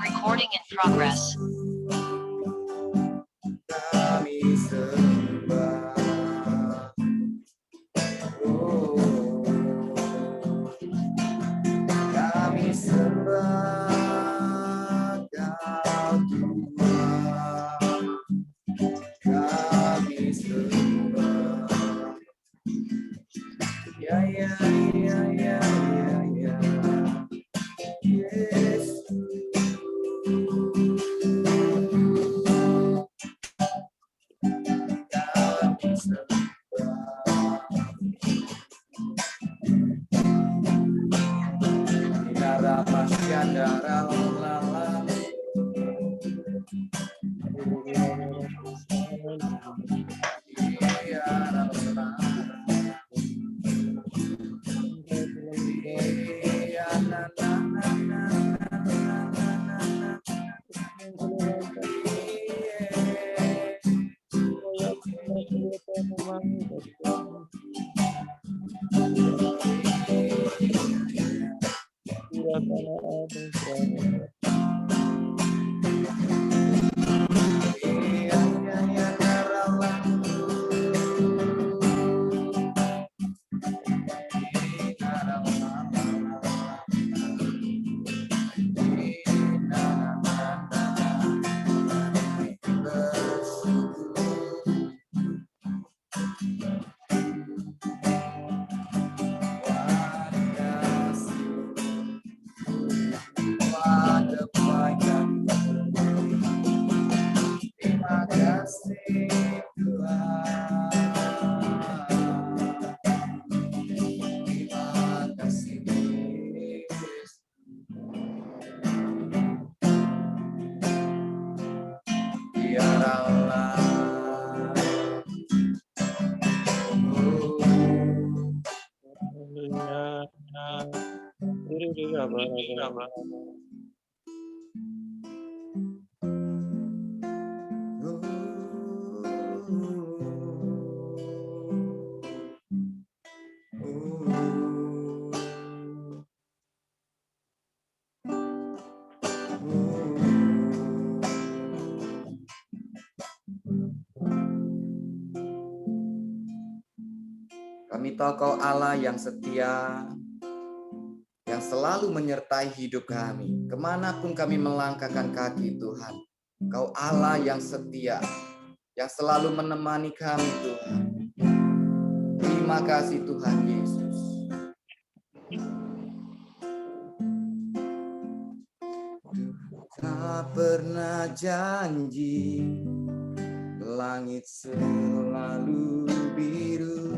Recording in progress. Kami sembah, oh, kami sembah Kau Tuhan, kami sembah, ya ya ya ya ya ya, Yesus. Kami tahu Kau Allah yang setia, yang selalu menyertai hidup kami. Kemanapun kami melangkahkan kaki Tuhan, Kau Allah yang setia, yang selalu menemani kami Tuhan. Terima kasih Tuhan Yesus. Tak pernah janji, langit selalu biru,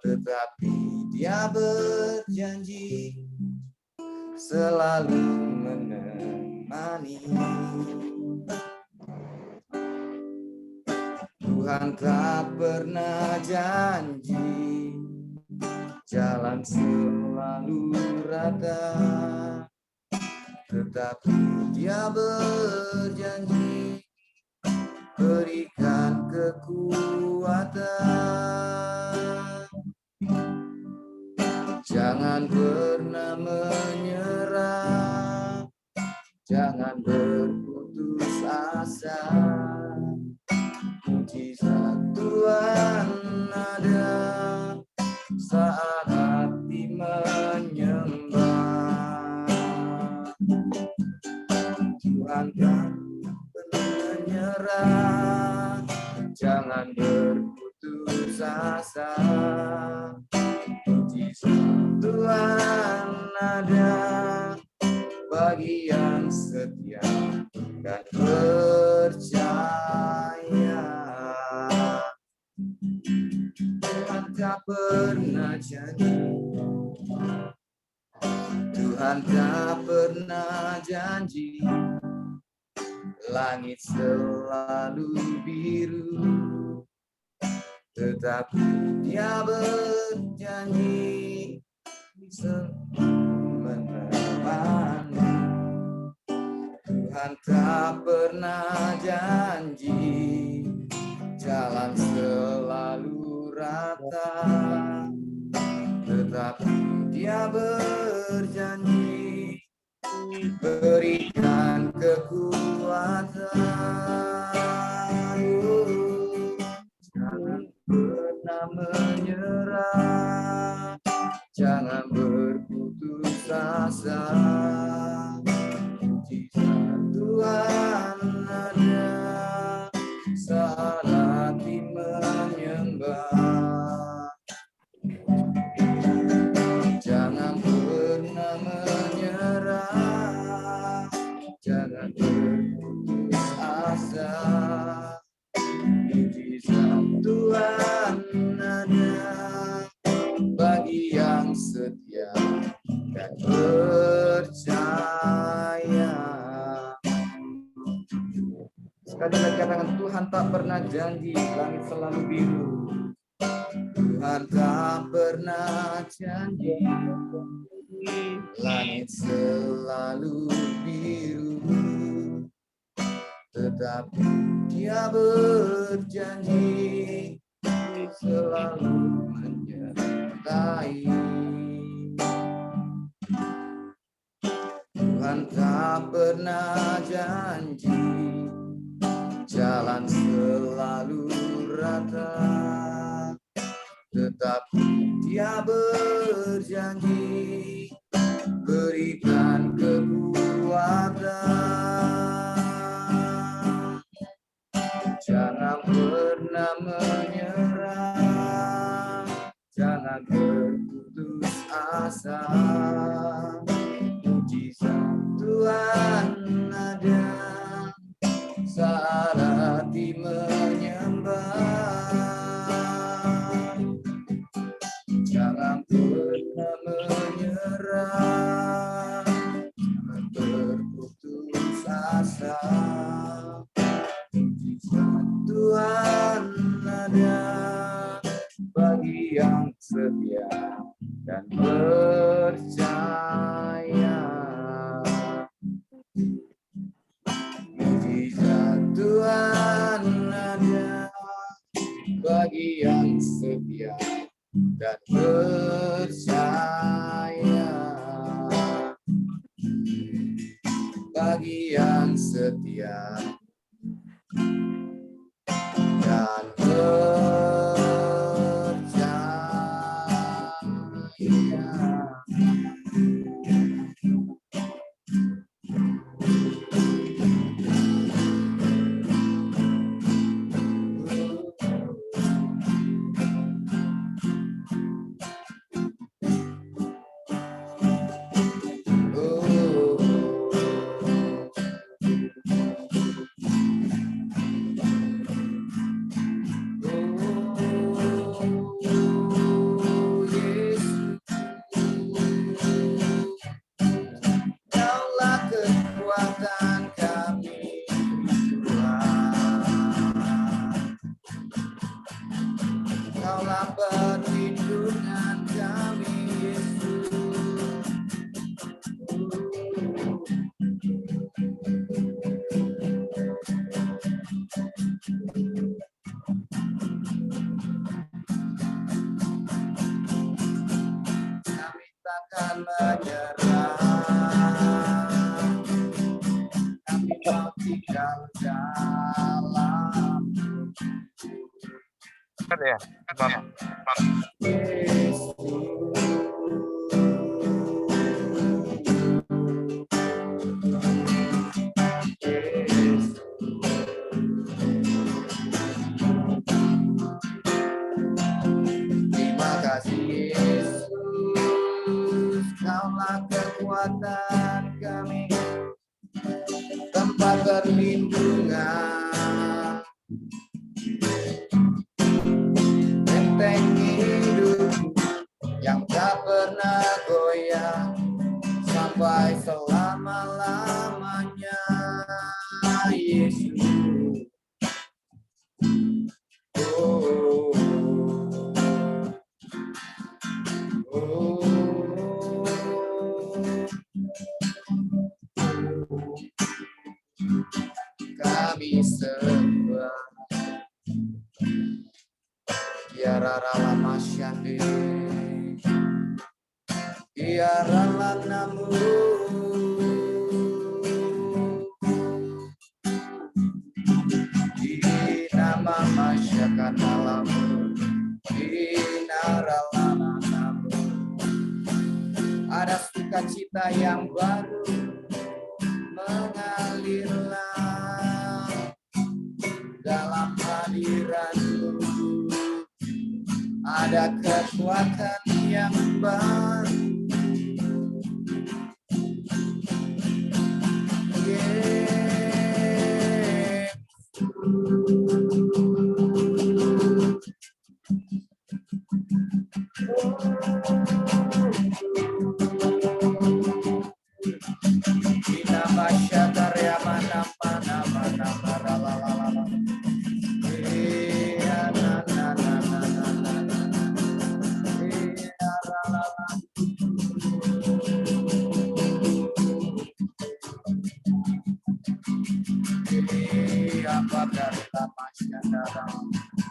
tetapi Dia berjanji selalu menemani. Tuhan tak pernah janji jalan selalu rata, tetapi Dia berjanji berikan kekuatan. Jangan pernah menyerah, jangan berputus asa. Mujizat Tuhan ada saat hati menyembah. Tuhan tak pernah menyerah, jangan berputus asa. Mujizat Tuhan ada bagi yang setia dan percaya. Tuhan tak pernah janji, Tuhan tak pernah janji langit selalu biru, tetapi Dia berjanji menemani. Tuhan tak pernah janji jalan selalu rata, tetapi Dia berjanji asa. Mujizat Tuhan ada saat hati menyembah. Jangan pernah menyerah, jangan berputus asa. Mujizat Tuhan ada bagi yang setia dan percaya. Sekali lagi katakan, Tuhan tak pernah janji langit selalu biru. Tuhan tak pernah janji langit selalu biru, tetapi Dia berjanji selalu menyertai. Tuhan tak pernah janji jalan selalu rata, tetapi Dia berjanji berikan kekuatan. Jangan pernah menyerah, jangan berputus asa. Mujizat Tuhan ada saat hati menyembah. Jangan pernah menyerah, jangan berputus asa. Mujizat Tuhan ada bagi yang setia dan percaya. Mujizat Tuhan ada bagi yang setia dan percaya. Bagi yang setia dan percaya. Ya, Terima kasih Yesus, Kaulah kekuatan kami, tempat perlindungan, benteng hidup yang tak pernah goyah sampai selama-lamanya. Yesus, oh, oh, kami sembah. Yarara masyande, yarala namu, di nama masyarakat alamu, di narala namu. Ada sukacita yang yang baru mengalirlah dalam hadirat-Mu. Ada kekuatan yang baru.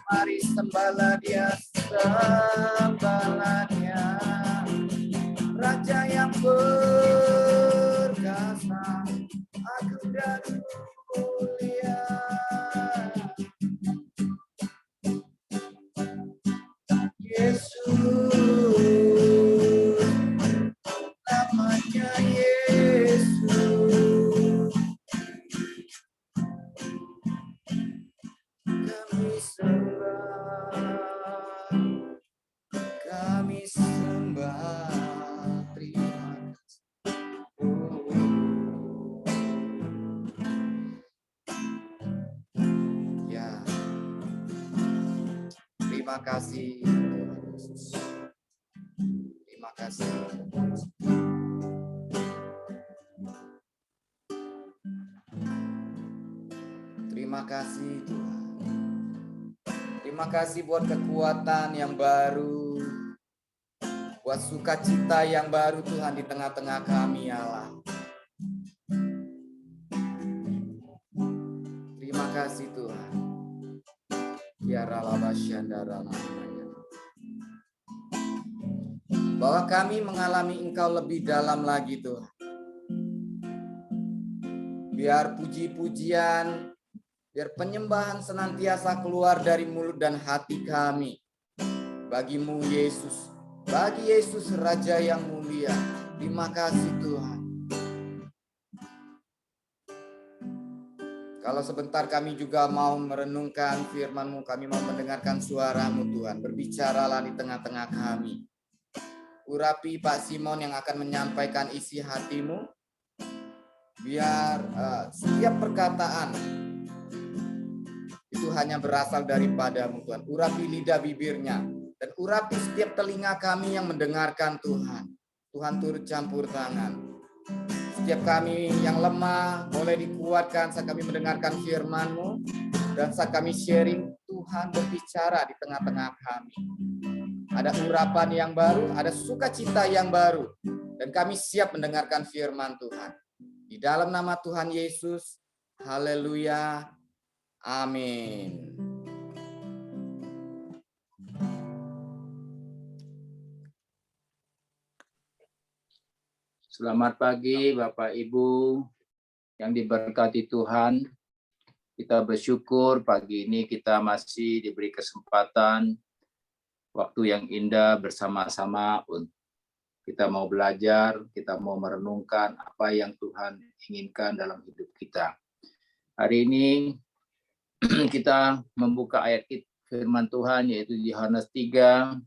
Mari sembahlah Dia, sembahlah Dia, Raja yang perkasa, agung dan mulia. Yesus, namanya Yesus. Kami sembah, terima kasih. Ya, terima kasih Tuhan Yesus. Terima kasih. Terima kasih Tuhan. Terima kasih buat kekuatan yang baru, buat sukacita yang baru Tuhan di tengah-tengah kami Allah. Terima kasih Tuhan. Ya Ralabasyandara namanya. Bahwa kami mengalami Engkau lebih dalam lagi Tuhan. Biar puji-pujian, biar penyembahan senantiasa keluar dari mulut dan hati kami. Bagi-Mu Yesus, bagi Yesus Raja yang mulia. Terima kasih Tuhan. Kalau sebentar kami juga mau merenungkan firman-Mu, kami mau mendengarkan suara-Mu Tuhan. Berbicaralah di tengah-tengah kami. Urapi Pak Simon yang akan menyampaikan isi hati-Mu. Biar setiap perkataan itu hanya berasal daripada-Mu Tuhan. Urapi lidah bibirnya dan urapi setiap telinga kami yang mendengarkan Tuhan. Tuhan turut campur tangan. Setiap kami yang lemah boleh dikuatkan saat kami mendengarkan firman-Mu, dan saat kami sharing Tuhan berbicara di tengah-tengah kami. Ada urapan yang baru, ada sukacita yang baru, dan kami siap mendengarkan firman Tuhan. Di dalam nama Tuhan Yesus, haleluya, amin. Selamat pagi Bapak Ibu yang diberkati Tuhan. Kita bersyukur pagi ini kita masih diberi kesempatan waktu yang indah bersama-sama. Kita mau belajar, kita mau merenungkan apa yang Tuhan inginkan dalam hidup kita. Hari ini kita membuka ayat firman Tuhan yaitu Yohanes 3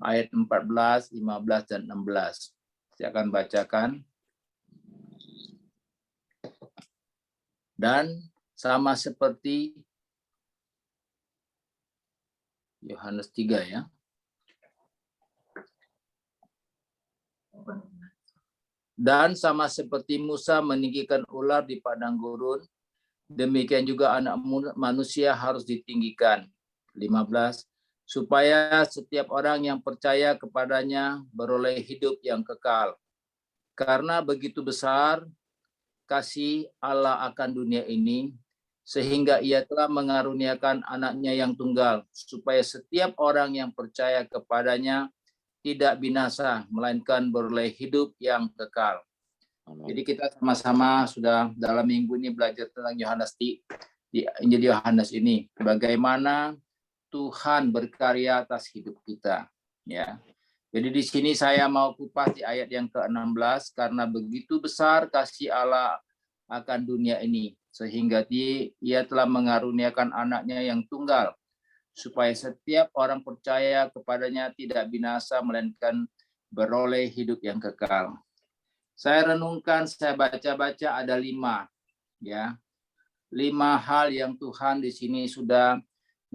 ayat 14, 15 dan 16. Saya akan bacakan. Dan sama seperti Yohanes 3 ya. Dan sama seperti Musa meninggikan ular di padang gurun, demikian juga anak manusia harus ditinggikan. 15. Supaya setiap orang yang percaya kepadanya beroleh hidup yang kekal. Karena begitu besar kasih Allah akan dunia ini, sehingga Ia telah mengaruniakan anaknya yang tunggal, supaya setiap orang yang percaya kepadanya tidak binasa, melainkan beroleh hidup yang kekal. Jadi kita sama-sama sudah dalam minggu ini belajar tentang Yohanes di Injil Yohanes ini, bagaimana Tuhan berkarya atas hidup kita. Ya, Jadi di sini saya mau kupas di ayat yang ke-16, karena begitu besar kasih Allah akan dunia ini, sehingga Ia telah mengaruniakan anaknya yang tunggal, supaya setiap orang percaya kepadanya tidak binasa, melainkan beroleh hidup yang kekal. Saya renungkan, saya baca-baca ada 5, ya. 5 hal yang Tuhan di sini sudah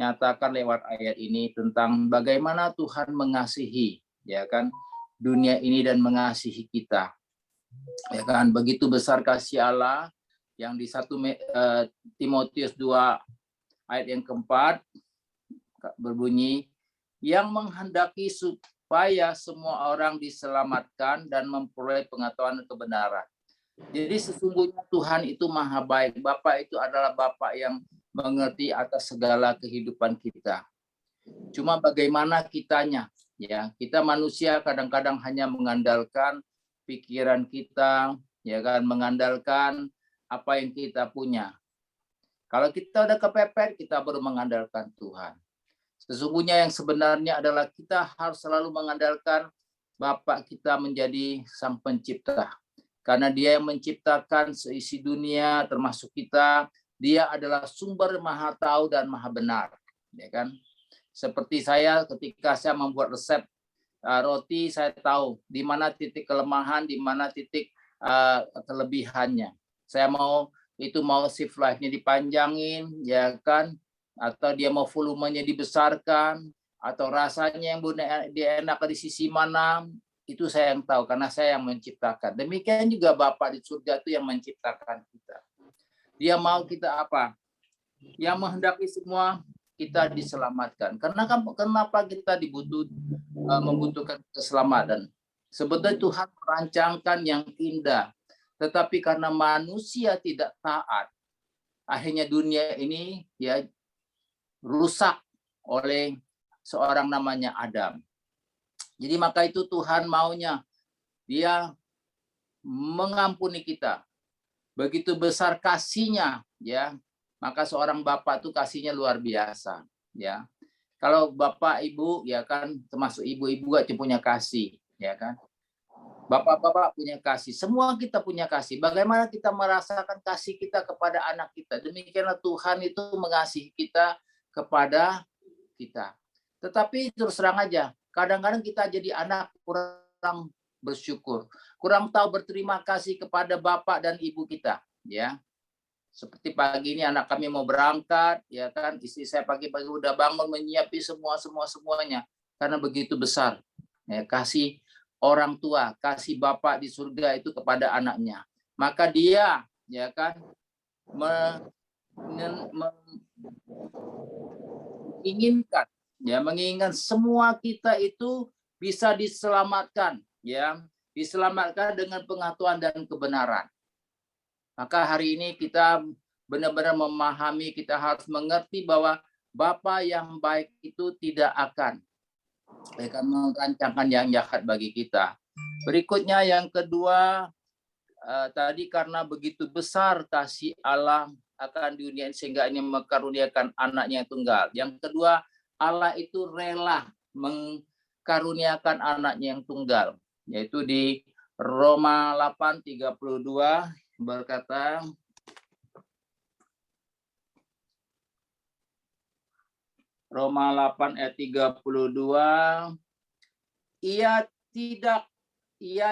nyatakan lewat ayat ini tentang bagaimana Tuhan mengasihi, ya kan, dunia ini dan mengasihi kita. Ya kan, begitu besar kasih Allah yang di 1 Timotius 2 ayat yang keempat berbunyi, yang menghendaki supaya semua orang diselamatkan dan memperoleh pengetahuan kebenaran. Jadi sesungguhnya Tuhan itu maha baik. Bapa itu adalah Bapa yang mengerti atas segala kehidupan kita. Cuma bagaimana kitanya, ya. Kita manusia kadang-kadang hanya mengandalkan pikiran kita, ya kan, mengandalkan apa yang kita punya. Kalau kita udah kepepet, kita baru mengandalkan Tuhan. Sesungguhnya yang sebenarnya adalah kita harus selalu mengandalkan Bapa kita menjadi Sang Pencipta. Karena Dia yang menciptakan seisi dunia termasuk kita, Dia adalah sumber maha tahu dan maha benar, ya kan? Seperti saya ketika saya membuat resep roti, saya tahu di mana titik kelemahan, di mana titik kelebihannya. Saya mau shift life-nya dipanjangin, ya kan? Atau dia mau volumenya dibesarkan, atau rasanya yang dia enak di sisi mana, itu saya yang tahu karena saya yang menciptakan. Demikian juga Bapa di surga itu yang menciptakan kita. Dia mau kita apa? Yang menghendaki semua kita diselamatkan. Kenapa kita membutuhkan keselamatan? Sebetulnya Tuhan merancangkan yang indah, tetapi karena manusia tidak taat, akhirnya dunia ini ya rusak oleh seorang namanya Adam. Jadi maka itu Tuhan maunya Dia mengampuni kita. Begitu besar kasihnya, ya. Maka seorang bapak itu kasihnya luar biasa, ya. Kalau bapak ibu, ya kan, termasuk ibu-ibu juga punya kasih, ya kan. Bapak-bapak punya kasih, semua kita punya kasih. Bagaimana kita merasakan kasih kita kepada anak kita? Demikianlah Tuhan itu mengasihi kita kepada kita. Tetapi terus terang aja, kadang-kadang kita jadi anak kurang bersyukur, kurang tahu berterima kasih kepada bapak dan ibu kita, ya. Seperti pagi ini anak kami mau berangkat, ya kan, istri saya pagi-pagi udah bangun menyiapkan semuanya, karena begitu besar ya kasih orang tua, kasih bapak di surga itu kepada anaknya. Maka dia, ya kan, menginginkan semua kita itu bisa diselamatkan, ya, diselamatkan dengan pengetahuan dan kebenaran. Maka hari ini kita benar-benar memahami, kita harus mengerti bahwa Bapa yang baik itu tidak akan merancangkan yang jahat bagi kita. Berikutnya yang kedua, tadi karena begitu besar kasih Allah akan dunia sehingga ini mengaruniakan anaknya yang tunggal. Yang kedua, Allah itu rela mengkaruniakan anaknya yang tunggal, yaitu di Roma 8:32 berkata, Roma 8 ayat 32, ia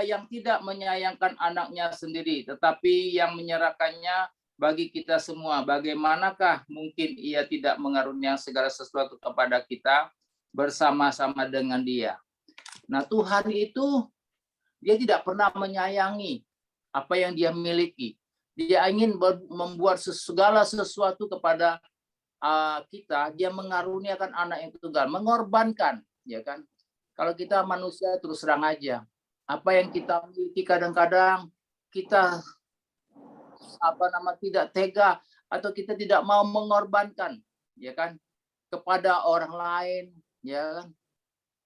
yang tidak menyayangkan anaknya sendiri, tetapi yang menyerahkannya bagi kita semua. Bagaimanakah mungkin ia tidak mengaruniakan segala sesuatu kepada kita bersama-sama dengan Dia? Nah, Tuhan itu Dia tidak pernah menyayangi apa yang Dia miliki. Dia ingin membuat segala sesuatu kepada kita. Dia mengaruniakan anak yang tunggal, mengorbankan, ya kan? Kalau kita manusia terus terang aja, apa yang kita miliki kadang-kadang kita tidak tega atau kita tidak mau mengorbankan, ya kan, kepada orang lain, ya kan?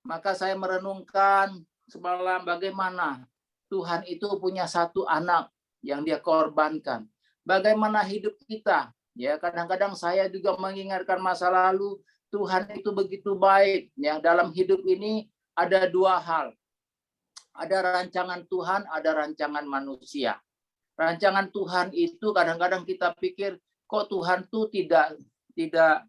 Maka saya merenungkan semalam bagaimana Tuhan itu punya satu anak yang Dia korbankan. Bagaimana hidup kita? Ya, kadang-kadang saya juga mengingatkan masa lalu. Tuhan itu begitu baik. Yang dalam hidup ini ada dua hal. Ada rancangan Tuhan, ada rancangan manusia. Rancangan Tuhan itu kadang-kadang kita pikir, kok Tuhan tuh tidak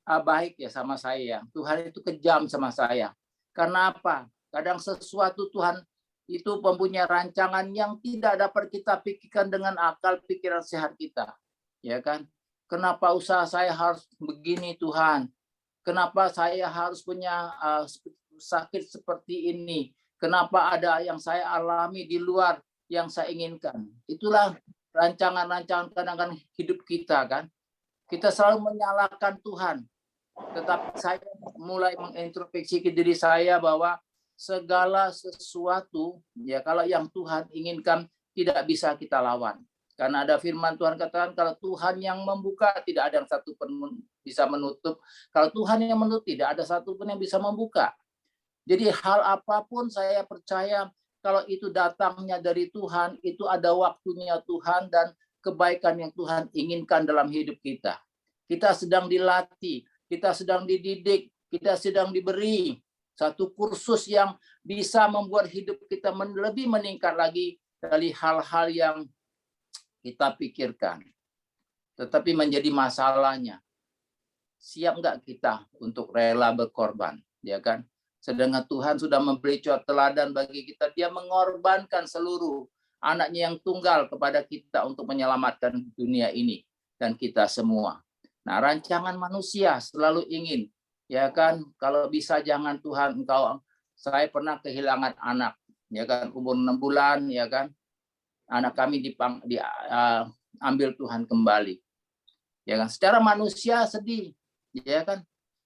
baik ya sama saya. Tuhan itu kejam sama saya. Karena apa? Kadang sesuatu Tuhan itu mempunyai rancangan yang tidak dapat kita pikirkan dengan akal pikiran sehat kita. Ya kan? Kenapa usaha saya harus begini Tuhan? Kenapa saya harus punya sakit seperti ini? Kenapa ada yang saya alami di luar yang saya inginkan? Itulah rancangan-rancangan kadang-kadang hidup kita kan. Kita selalu menyalahkan Tuhan. Tetapi saya mulai mengintrospeksi ke diri saya bahwa segala sesuatu ya kalau yang Tuhan inginkan tidak bisa kita lawan. Karena ada firman Tuhan katakan kalau Tuhan yang membuka tidak ada yang satu pun bisa menutup. Kalau Tuhan yang menutup tidak ada satu pun yang bisa membuka. Jadi hal apapun saya percaya kalau itu datangnya dari Tuhan, itu ada waktunya Tuhan dan kebaikan yang Tuhan inginkan dalam hidup kita. Kita sedang dilatih, kita sedang dididik, kita sedang diberi satu kursus yang bisa membuat hidup kita lebih meningkat lagi dari hal-hal yang kita pikirkan. Tetapi menjadi masalahnya, siap nggak kita untuk rela berkorban, ya kan? Sedangkan Tuhan sudah memberi contoh teladan bagi kita, dia mengorbankan seluruh anaknya yang tunggal kepada kita untuk menyelamatkan dunia ini dan kita semua. Nah, rancangan manusia selalu ingin, ya kan, kalau bisa jangan Tuhan engkau, saya pernah kehilangan anak, ya kan, umur 6 bulan, ya kan, anak kami diambil Tuhan kembali, ya kan, secara manusia sedih, ya kan,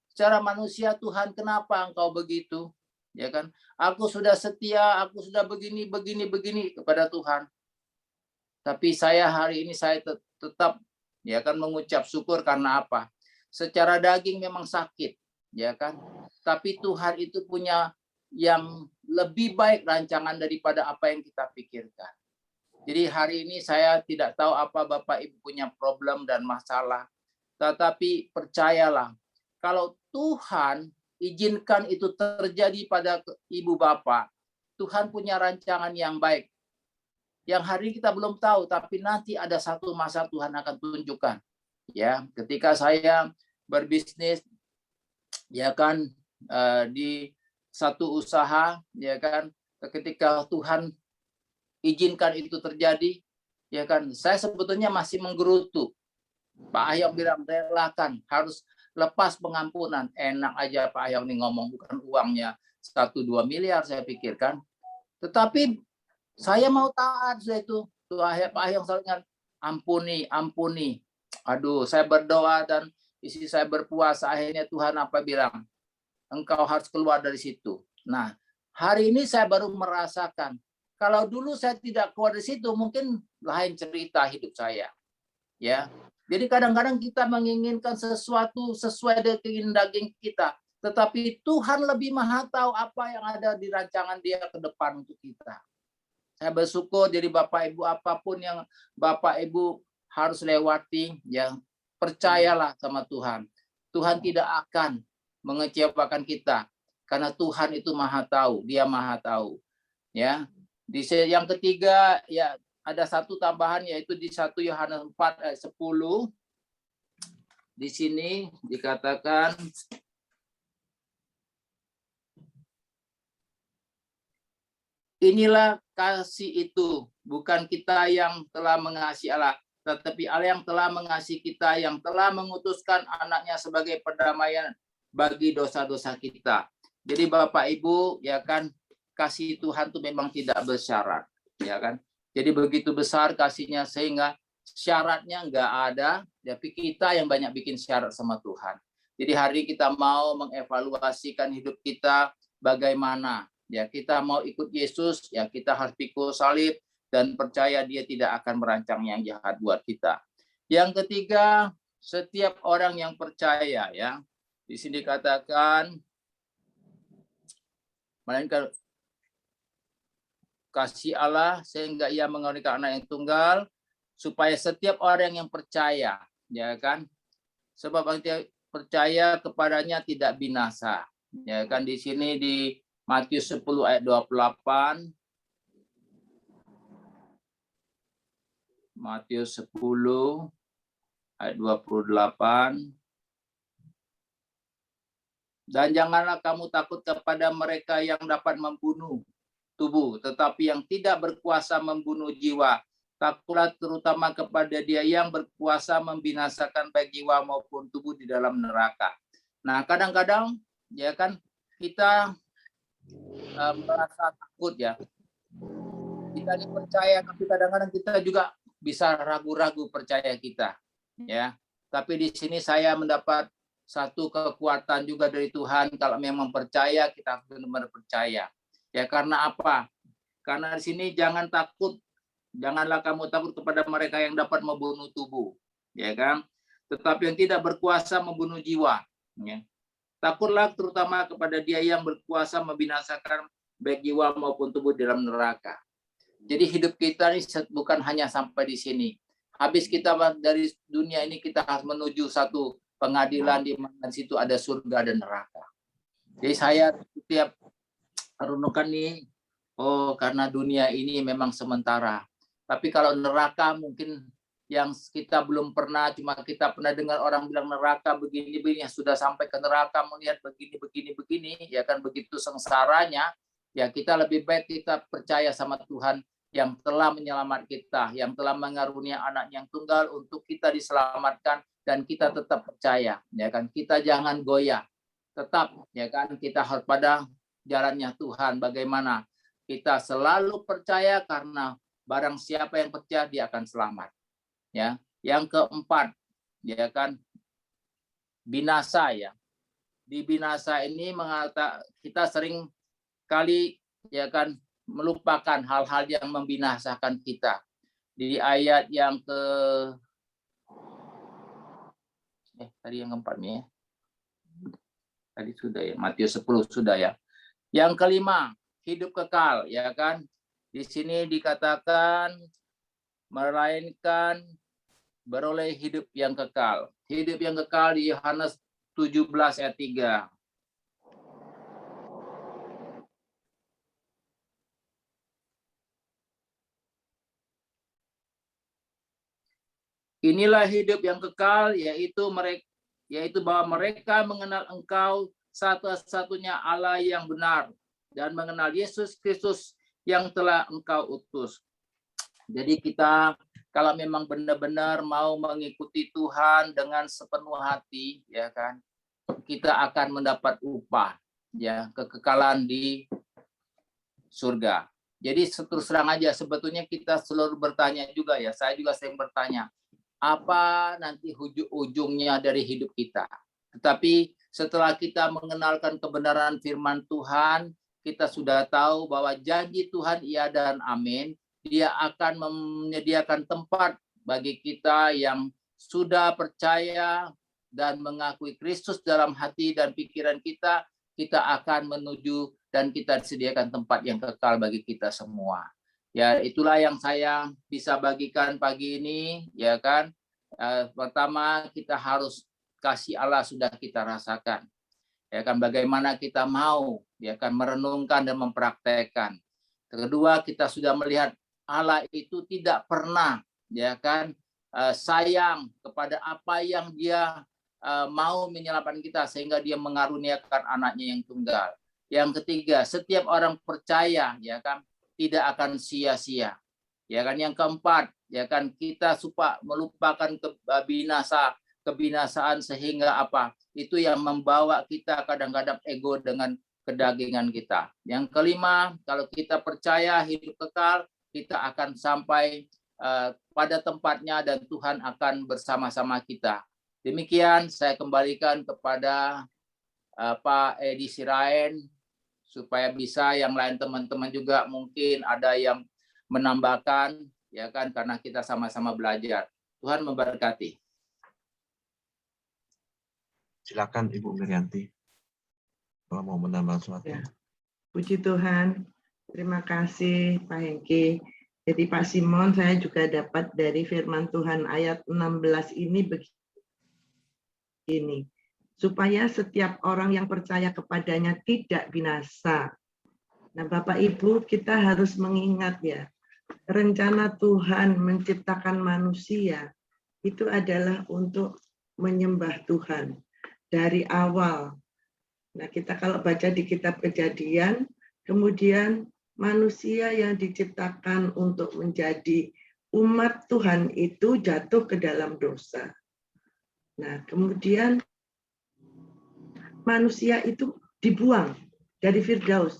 secara manusia Tuhan kenapa engkau begitu, ya kan, aku sudah setia, aku sudah begini kepada Tuhan, tapi saya hari ini saya tetap ya kan mengucap syukur karena apa? Secara daging memang sakit, ya kan? Tapi Tuhan itu punya yang lebih baik rancangan daripada apa yang kita pikirkan. Jadi hari ini saya tidak tahu apa Bapak Ibu punya problem dan masalah, tetapi percayalah, kalau Tuhan izinkan itu terjadi pada Ibu Bapak, Tuhan punya rancangan yang baik. Yang hari ini kita belum tahu, tapi nanti ada satu masa Tuhan akan tunjukkan. Ya, ketika saya berbisnis, ya kan, di satu usaha, ya kan, ketika Tuhan izinkan itu terjadi, ya kan, saya sebetulnya masih menggerutu. Pak Ahyong bilang, relakan, harus lepas pengampunan. Enak aja Pak Ahyong nih ngomong, bukan uangnya 1-2 miliar saya pikirkan. Tetapi saya mau taat saya itu. Pak Ahyong selalu ingat, ampuni. Aduh, saya berdoa dan isi saya berpuasa. Akhirnya Tuhan apa bilang? Engkau harus keluar dari situ. Nah, hari ini saya baru merasakan. Kalau dulu saya tidak keluar dari situ, mungkin lain cerita hidup saya. Ya, jadi kadang-kadang kita menginginkan sesuatu sesuai dengan keinginan daging kita, tetapi Tuhan lebih maha tahu apa yang ada di rancangan Dia ke depan untuk kita. Saya bersyukur jadi Bapak Ibu apapun yang Bapak Ibu harus lewati, ya percayalah sama Tuhan. Tuhan tidak akan mengecewakan kita karena Tuhan itu maha tahu, Dia maha tahu. Ya, di yang ketiga ya. Ada satu tambahan yaitu di 1 Yohanes 4 ayat 10. Di sini dikatakan inilah kasih itu, bukan kita yang telah mengasihi Allah, tetapi Allah yang telah mengasihi kita, yang telah mengutuskan anaknya sebagai perdamaian bagi dosa-dosa kita. Jadi Bapak Ibu, ya kan, kasih Tuhan itu memang tidak bersyarat, ya kan? Jadi begitu besar kasihnya sehingga syaratnya nggak ada, tapi kita yang banyak bikin syarat sama Tuhan. Jadi hari kita mau mengevaluasikan hidup kita bagaimana. Ya kita mau ikut Yesus, ya kita harus pikul salib dan percaya Dia tidak akan merancang yang jahat buat kita. Yang ketiga, setiap orang yang percaya, ya di sini dikatakan, melainkan kasih Allah sehingga Ia mengaruniakan anak yang tunggal supaya setiap orang yang percaya, ya kan, sebab percaya kepadanya tidak binasa, ya kan. Di sini di Matius 10 ayat 28. Matius 10 ayat 28. Dan janganlah kamu takut kepada mereka yang dapat membunuh tubuh, tetapi yang tidak berkuasa membunuh jiwa. Takutlah terutama kepada Dia yang berkuasa membinasakan baik jiwa maupun tubuh di dalam neraka. Nah, kadang-kadang ya kan kita merasa takut ya. Kita dipercaya, tapi kadang-kadang kita juga bisa ragu-ragu percaya kita. Ya, tapi di sini saya mendapat satu kekuatan juga dari Tuhan. Kalau memang percaya, kita benar-benar percaya. Ya, karena apa? Karena di sini jangan takut, janganlah kamu takut kepada mereka yang dapat membunuh tubuh, ya kan? Tetapi yang tidak berkuasa membunuh jiwa. Ya. Takutlah terutama kepada Dia yang berkuasa membinasakan baik jiwa maupun tubuh dalam neraka. Jadi hidup kita ini bukan hanya sampai di sini. Habis kita dari dunia ini, kita harus menuju satu pengadilan di mana situ ada surga dan neraka. Jadi saya setiap renungkan nih, oh karena dunia ini memang sementara. Tapi kalau neraka mungkin yang kita belum pernah, cuma kita pernah dengar orang bilang neraka begini-begini, sudah sampai ke neraka melihat begini, ya kan begitu sengsaranya, ya kita lebih baik kita percaya sama Tuhan yang telah menyelamat kita, yang telah mengarunia anak yang tunggal untuk kita diselamatkan, dan kita tetap percaya, ya kan, kita jangan goyah, tetap, ya kan, kita harus pada jalannya Tuhan. Bagaimana kita selalu percaya, karena barang siapa yang percaya dia akan selamat. Ya, yang keempat, ya kan, binasa ya. Di binasa ini kita sering kali ya kan melupakan hal-hal yang membinasakan kita. Di ayat yang tadi yang keempat nih ya. Tadi sudah ya, Matius 10 sudah ya. Yang kelima, hidup kekal, ya kan? Di sini dikatakan melainkan beroleh hidup yang kekal. Hidup yang kekal di Yohanes 17 ayat 3. Inilah hidup yang kekal, yaitu bahwa mereka mengenal Engkau satu-satunya Allah yang benar, dan mengenal Yesus Kristus yang telah Engkau utus. Jadi kita kalau memang benar-benar mau mengikuti Tuhan dengan sepenuh hati, ya kan, kita akan mendapat upah, ya, kekekalan di surga. Jadi terus terang aja, sebetulnya kita selalu bertanya juga ya, saya juga sering bertanya, apa nanti ujungnya dari hidup kita. Tetapi setelah kita mengenalkan kebenaran firman Tuhan, kita sudah tahu bahwa janji Tuhan iya dan amin. Dia akan menyediakan tempat bagi kita yang sudah percaya dan mengakui Kristus dalam hati dan pikiran kita, kita akan menuju dan kita disediakan tempat yang kekal bagi kita semua. Ya, itulah yang saya bisa bagikan pagi ini, ya kan. Pertama, kita harus kasih Allah sudah kita rasakan. Ya kan, bagaimana kita mau, ya kan, merenungkan dan mempraktekkan. Kedua, kita sudah melihat Allah itu tidak pernah, ya kan, sayang kepada apa yang Dia mau menyelamatkan kita, sehingga Dia mengaruniakan anaknya yang tunggal. Yang ketiga, setiap orang percaya, ya kan, tidak akan sia-sia. Ya kan, yang keempat, ya kan, kita suka melupakan kebinasaan sehingga apa? Itu yang membawa kita kadang-kadang ego dengan kedagingan kita. Yang kelima, kalau kita percaya hidup kekal, kita akan sampai pada tempatnya dan Tuhan akan bersama-sama kita. Demikian saya kembalikan kepada Pak Edi Siraen, supaya bisa yang lain teman-teman juga mungkin ada yang menambahkan, ya kan, karena kita sama-sama belajar. Tuhan memberkati. Silakan Ibu Mirianti kalau mau menambah sesuatu. Ya. Puji Tuhan, terima kasih Pak Hengki. Jadi Pak Simon, saya juga dapat dari firman Tuhan ayat 16 ini begini. Supaya setiap orang yang percaya kepadanya tidak binasa, Nah, Bapak Ibu, kita harus mengingat ya, rencana Tuhan menciptakan manusia itu adalah untuk menyembah Tuhan dari awal. Nah, kita kalau baca di kitab Kejadian, kemudian manusia yang diciptakan untuk menjadi umat Tuhan itu jatuh ke dalam dosa. Nah, kemudian manusia itu dibuang dari Firdaus.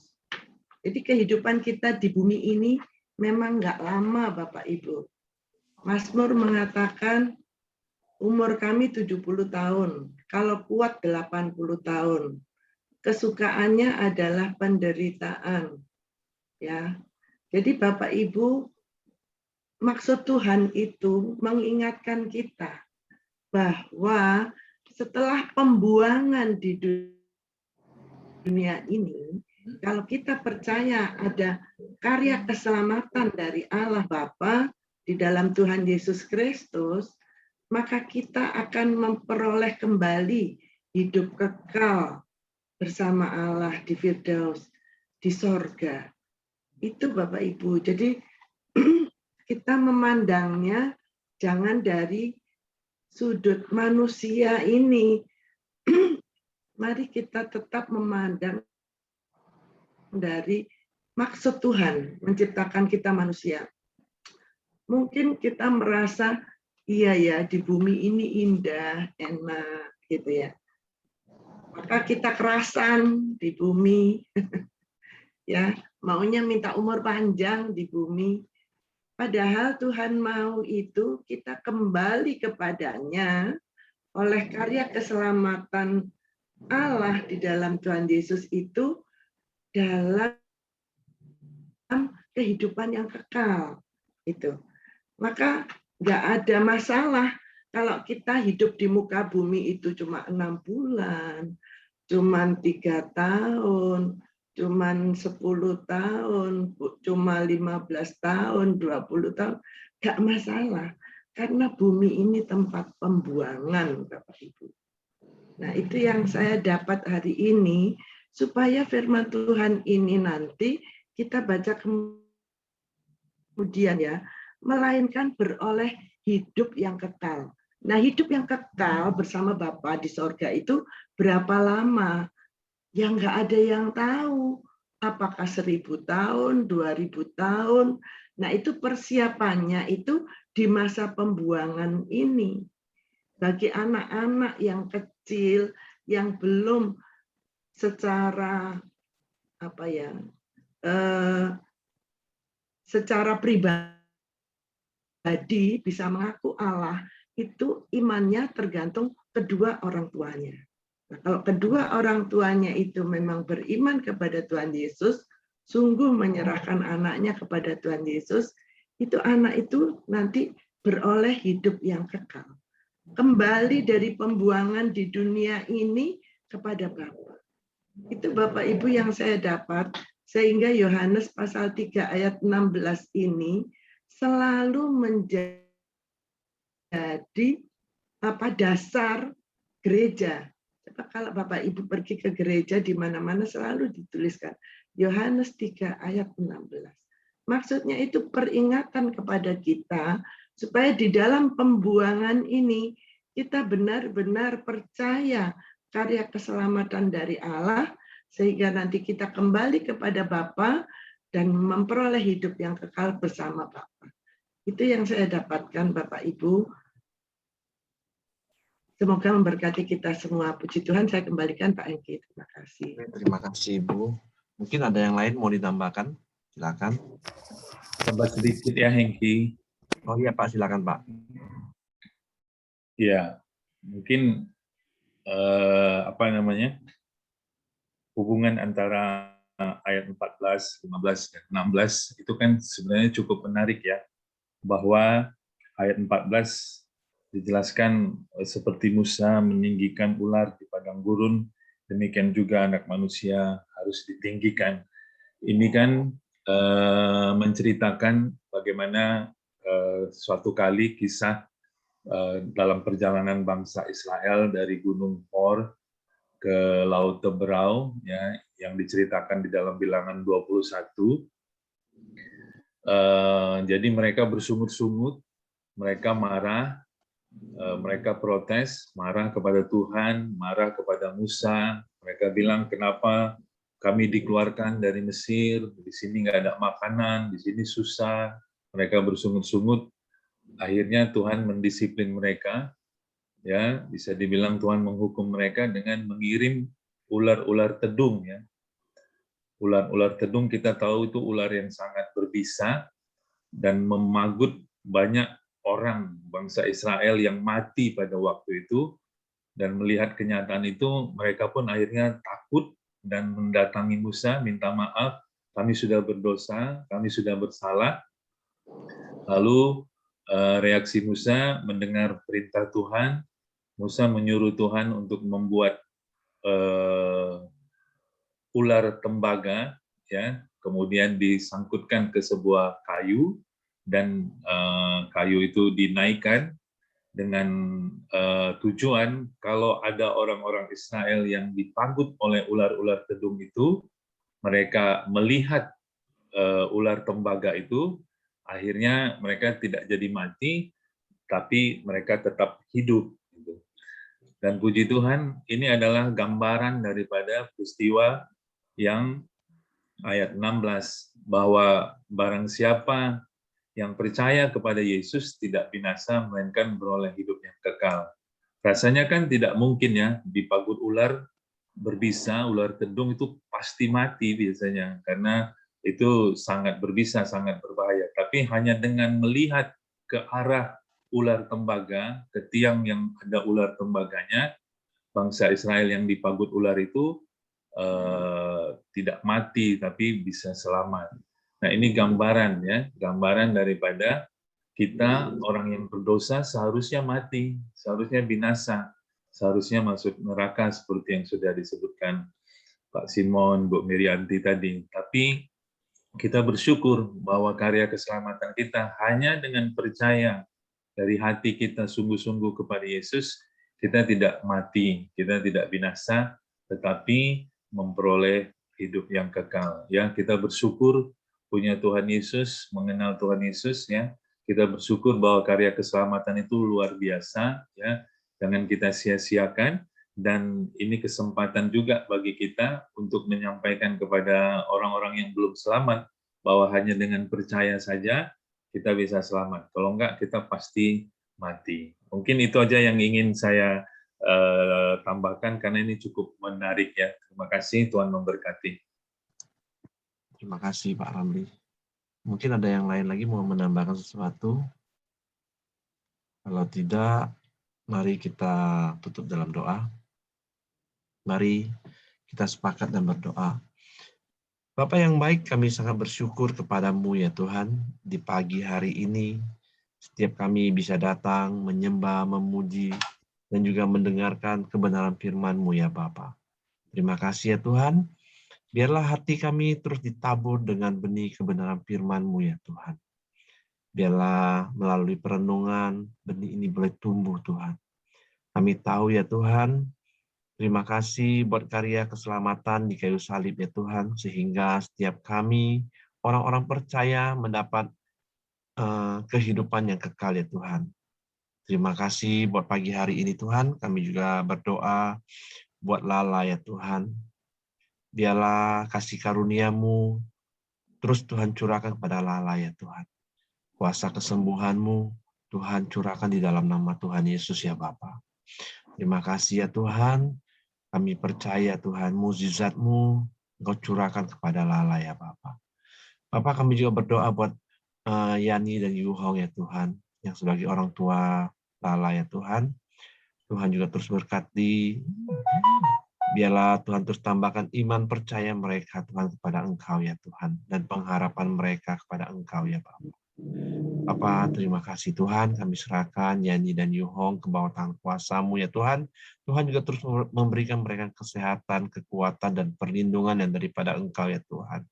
Jadi kehidupan kita di bumi ini memang nggak lama, Bapak Ibu. Mazmur mengatakan umur kami 70 tahun, kalau kuat 80 tahun. Kesukaannya adalah penderitaan. Ya. Jadi Bapak Ibu, maksud Tuhan itu mengingatkan kita bahwa setelah pembuangan di dunia ini, kalau kita percaya ada karya keselamatan dari Allah Bapa di dalam Tuhan Yesus Kristus, maka kita akan memperoleh kembali hidup kekal bersama Allah di Firdaus, di sorga. Itu Bapak Ibu. Jadi kita memandangnya jangan dari sudut manusia ini. Mari kita tetap memandang dari maksud Tuhan menciptakan kita manusia. Mungkin kita merasa, iya ya, di bumi ini indah, enak, gitu ya. Maka kita kerasan di bumi, ya, maunya minta umur panjang di bumi. Padahal Tuhan mau itu kita kembali kepadanya oleh karya keselamatan Allah di dalam Tuhan Yesus itu dalam kehidupan yang kekal. Itu. Maka nggak ada masalah kalau kita hidup di muka bumi itu cuma 6 bulan, cuma 3 tahun, cuma 10 tahun, cuma 15 tahun, 20 tahun, nggak masalah. Karena bumi ini tempat pembuangan, Bapak Ibu. Nah, itu yang saya dapat hari ini, supaya firman Tuhan ini nanti kita baca kemudian ya, melainkan beroleh hidup yang kekal. Nah, hidup yang kekal bersama Bapa di sorga itu berapa lama? Yang nggak ada yang tahu. Apakah 1000 tahun, 2000 tahun? Nah, itu persiapannya itu di masa pembuangan ini. Bagi anak-anak yang kecil, yang belum secara apa ya, secara pribadi bisa mengaku Allah, itu imannya tergantung kedua orang tuanya. Nah, kalau kedua orang tuanya itu memang beriman kepada Tuhan Yesus, sungguh menyerahkan anaknya kepada Tuhan Yesus, itu anak itu nanti beroleh hidup yang kekal. Kembali dari pembuangan di dunia ini kepada Bapa. Itu Bapak Ibu yang saya dapat, sehingga Yohanes pasal 3 ayat 16 ini selalu menjadi dasar gereja. Kalau Bapak Ibu pergi ke gereja di mana-mana selalu dituliskan Yohanes 3 ayat 16. Maksudnya itu peringatan kepada kita supaya di dalam pembuangan ini kita benar-benar percaya karya keselamatan dari Allah sehingga nanti kita kembali kepada Bapa dan memperoleh hidup yang kekal bersama Bapa. Itu yang saya dapatkan Bapak Ibu. Semoga memberkati kita semua. Puji Tuhan, saya kembalikan Pak Hengki. Terima kasih. Terima kasih Ibu. Mungkin ada yang lain mau ditambahkan? Silakan. Tambah sedikit ya Hengki. Oh iya Pak, silakan Pak. Ya, mungkin hubungan antara ayat 14, 15, dan 16 itu kan sebenarnya cukup menarik ya, bahwa ayat 14 dijelaskan seperti Musa meninggikan ular di padang gurun, demikian juga anak manusia harus ditinggikan. Ini kan menceritakan bagaimana suatu kali kisah dalam perjalanan bangsa Israel dari Gunung Hor ke Laut Teberau, ya, yang diceritakan di dalam Bilangan 21. Jadi mereka bersungut-sungut, mereka marah, mereka protes, marah kepada Tuhan, marah kepada Musa. Mereka bilang, kenapa kami dikeluarkan dari Mesir, di sini nggak ada makanan, di sini susah. Mereka bersungut-sungut. Akhirnya Tuhan mendisiplin mereka, ya, bisa dibilang Tuhan menghukum mereka dengan mengirim ular-ular tedung, ya. Ular-ular tedung kita tahu itu ular yang sangat berbisa dan memagut banyak orang bangsa Israel yang mati pada waktu itu. Dan melihat kenyataan itu, mereka pun akhirnya takut dan mendatangi Musa, minta maaf, kami sudah berdosa, kami sudah bersalah. Lalu reaksi Musa mendengar perintah Tuhan, Musa menyuruh Tuhan untuk membuat ular tembaga, ya, kemudian disangkutkan ke sebuah kayu, dan kayu itu dinaikkan dengan tujuan kalau ada orang-orang Israel yang dipagut oleh ular-ular tedung itu, mereka melihat ular tembaga itu, akhirnya mereka tidak jadi mati, tapi mereka tetap hidup. Dan puji Tuhan, ini adalah gambaran daripada peristiwa yang ayat 16, bahwa barang siapa yang percaya kepada Yesus tidak binasa, melainkan beroleh hidup yang kekal. Rasanya kan tidak mungkin ya, dipagut ular berbisa, ular tedung itu pasti mati biasanya, karena itu sangat berbisa, sangat berbahaya. Tapi hanya dengan melihat ke arah ular tembaga, ke tiang yang ada ular tembaganya, bangsa Israel yang dipagut ular itu tidak mati, tapi bisa selamat. Nah, ini gambaran ya, gambaran daripada kita orang yang berdosa seharusnya mati, seharusnya binasa, seharusnya masuk neraka seperti yang sudah disebutkan Pak Simon, Bu Mirianti tadi. Tapi kita bersyukur bahwa karya keselamatan kita hanya dengan percaya dari hati kita sungguh-sungguh kepada Yesus, kita tidak mati, kita tidak binasa, tetapi memperoleh hidup yang kekal. Ya, kita bersyukur punya Tuhan Yesus, mengenal Tuhan Yesus, ya. Kita bersyukur bahwa karya keselamatan itu luar biasa, ya. Jangan kita sia-siakan, dan ini kesempatan juga bagi kita untuk menyampaikan kepada orang-orang yang belum selamat bahwa hanya dengan percaya saja kita bisa selamat. Kalau enggak, kita pasti mati. Mungkin itu aja yang ingin saya tambahkan, karena ini cukup menarik ya. Terima kasih, Tuhan memberkati. Terima kasih Pak Ramli. Mungkin ada yang lain lagi mau menambahkan sesuatu? Kalau tidak, mari kita tutup dalam doa. Mari kita sepakat dan berdoa. Bapa yang baik, kami sangat bersyukur kepadamu ya Tuhan. Di pagi hari ini, setiap kami bisa datang, menyembah, memuji, dan juga mendengarkan kebenaran firman-Mu ya Bapa. Terima kasih ya Tuhan. Biarlah hati kami terus ditabur dengan benih kebenaran firman-Mu ya Tuhan. Biarlah melalui perenungan, benih ini boleh tumbuh Tuhan. Kami tahu ya Tuhan, terima kasih buat karya keselamatan di kayu salib ya Tuhan, sehingga setiap kami, orang-orang percaya, mendapat kehidupan yang kekal ya Tuhan. Terima kasih buat pagi hari ini Tuhan, kami juga berdoa buat Lala ya Tuhan. Biarlah kasih karunia-Mu terus Tuhan curahkan kepada Lala ya Tuhan. Kuasa kesembuhan-Mu Tuhan curahkan di dalam nama Tuhan Yesus ya Bapa. Terima kasih ya Tuhan. Kami percaya Tuhan, mukjizat-Mu Engkau curahkan kepada Lala ya Bapa. Bapa, kami juga berdoa buat Yani dan Yuhong ya Tuhan, yang sebagai orang tua Lala ya Tuhan. Tuhan juga terus berkati. Biarlah Tuhan terus tambahkan iman percaya mereka Tuhan kepada Engkau ya Tuhan, dan pengharapan mereka kepada Engkau ya Bapa. Bapa, terima kasih Tuhan, kami serahkan Yani dan Yuhong ke bawah tangan kuasa-Mu ya Tuhan. Tuhan juga terus memberikan mereka kesehatan, kekuatan, dan perlindungan yang daripada Engkau ya Tuhan.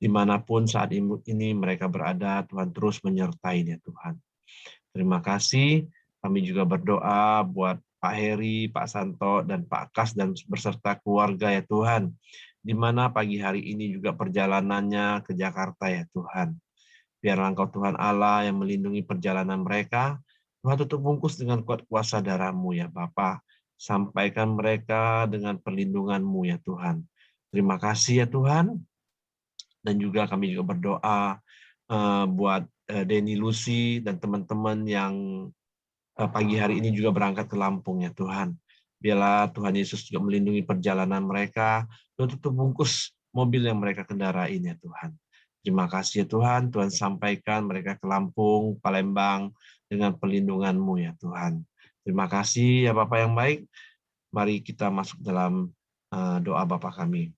Dimanapun saat ini mereka berada, Tuhan terus menyertai ya Tuhan. Terima kasih, kami juga berdoa buat Pak Heri, Pak Santo, dan Pak Kas, dan berserta keluarga ya Tuhan. Di mana pagi hari ini juga perjalanannya ke Jakarta ya Tuhan. Biarlah Engkau Tuhan Allah yang melindungi perjalanan mereka. Tuhan tutup bungkus dengan kuat kuasa darah-Mu ya Bapa. Sampaikan mereka dengan perlindungan-Mu ya Tuhan. Terima kasih ya Tuhan. Dan juga kami juga berdoa buat Denny Lucy dan teman-teman yang pagi hari ini juga berangkat ke Lampung ya Tuhan. Biarlah Tuhan Yesus juga melindungi perjalanan mereka dan tutup bungkus mobil yang mereka kendarain ya Tuhan. Terima kasih ya Tuhan, Tuhan sampaikan mereka ke Lampung, Palembang dengan perlindungan-Mu ya Tuhan. Terima kasih ya Bapak yang baik. Mari kita masuk dalam doa Bapa kami.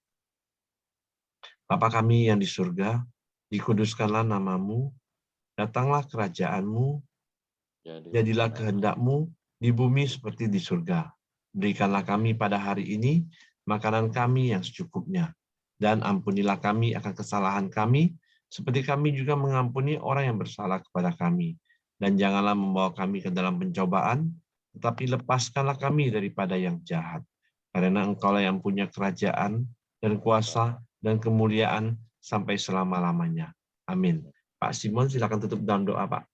Bapa kami yang di surga, dikuduskanlah nama-Mu, datanglah kerajaan-Mu, jadilah kehendak-Mu di bumi seperti di surga. Berikanlah kami pada hari ini makanan kami yang secukupnya, dan ampunilah kami akan kesalahan kami, seperti kami juga mengampuni orang yang bersalah kepada kami. Dan janganlah membawa kami ke dalam pencobaan, tetapi lepaskanlah kami daripada yang jahat. Karena Engkaulah yang punya kerajaan dan kuasa dan kemuliaan sampai selama-lamanya. Amin. Pak Simon, silakan tutup dalam doa, Pak.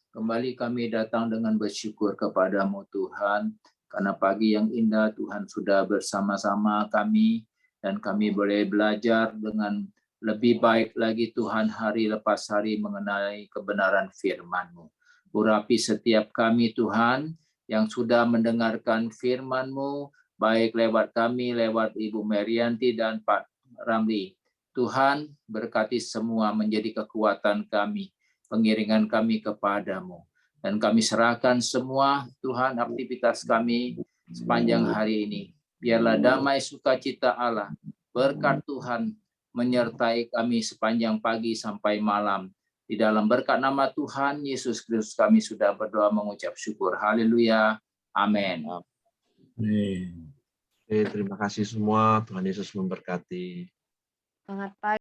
Kembali kami datang dengan bersyukur kepada-Mu Tuhan, karena pagi yang indah Tuhan sudah bersama-sama kami, dan kami boleh belajar dengan lebih baik lagi Tuhan hari lepas hari mengenai kebenaran firman-Mu. Urapi setiap kami Tuhan yang sudah mendengarkan firman-Mu, baik lewat kami, lewat Ibu Merianti dan Pak Ramli. Tuhan, berkati semua menjadi kekuatan kami, pengiringan kami kepadamu. Dan kami serahkan semua, Tuhan, aktivitas kami sepanjang hari ini. Biarlah damai sukacita Allah, berkat Tuhan, menyertai kami sepanjang pagi sampai malam. Di dalam berkat nama Tuhan Yesus Kristus kami sudah berdoa mengucap syukur. Haleluya. Amin. Terima kasih semua. Tuhan Yesus memberkati. Selamat pagi.